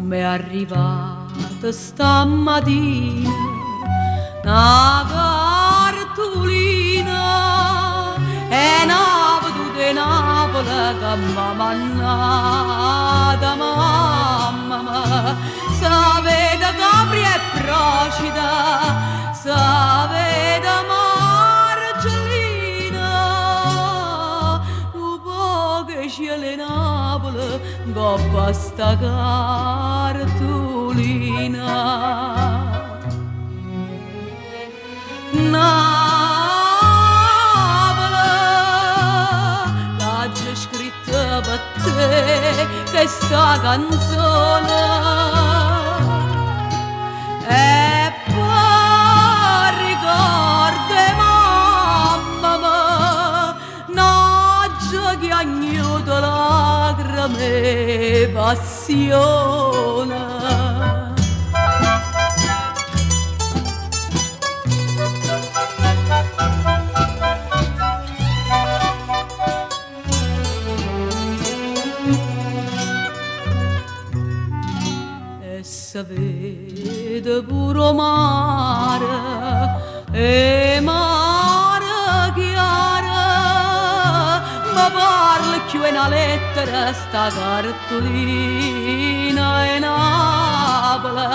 m'è arrivata stamattina una cartolina e una veduta in Napoli che m'ha mannata mamma. Sapete Capri e Procida, sapete Marcellina, un po' che c'è le Napoli coppa sta cartolina. Napoli, l'ha già scritta per te questa canzone e poi ricordi mamma n'oggi che agnuto lacrime e passione. Vede pure mare e mare chiara, ma parla più una lettera sta cartolina e Napoli,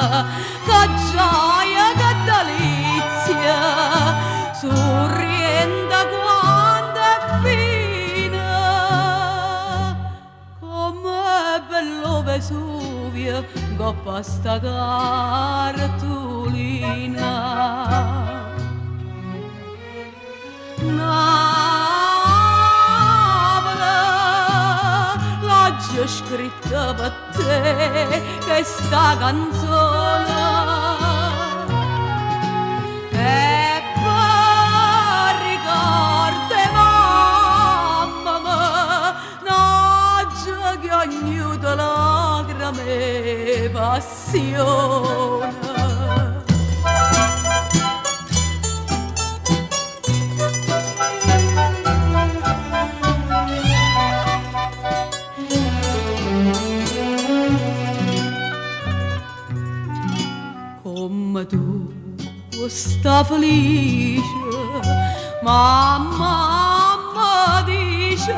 che gioia, che delizia, sorrienda quando è fine, come bello Vesuvio coppa sta cartolina. Napoli, l'ho già scritta per te questa canzone e poi ricordi mamma n'oggi che ognuno lacrime e passione. Come tu sta felice, mamma dice,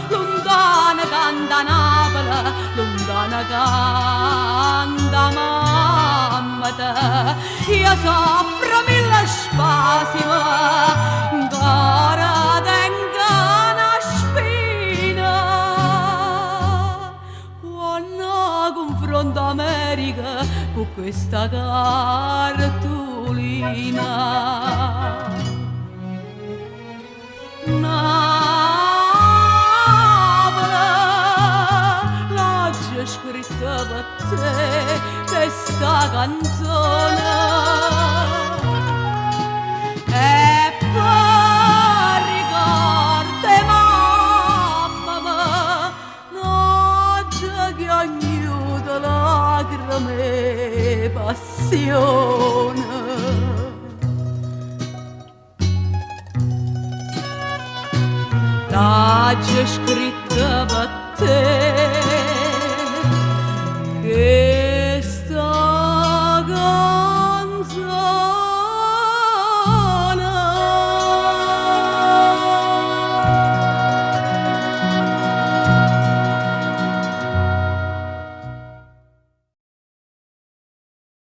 lontana canta Napoli, lontana canta mamma te. Io soffro mille spasimi, ancora tengo una spina, quando confronto America con questa cartolina. Napoli, l'ho già scritta per te questa canzone e poi ricordi mamma n'oggi che ognuno lacrime e passione. L'ho già scritta per te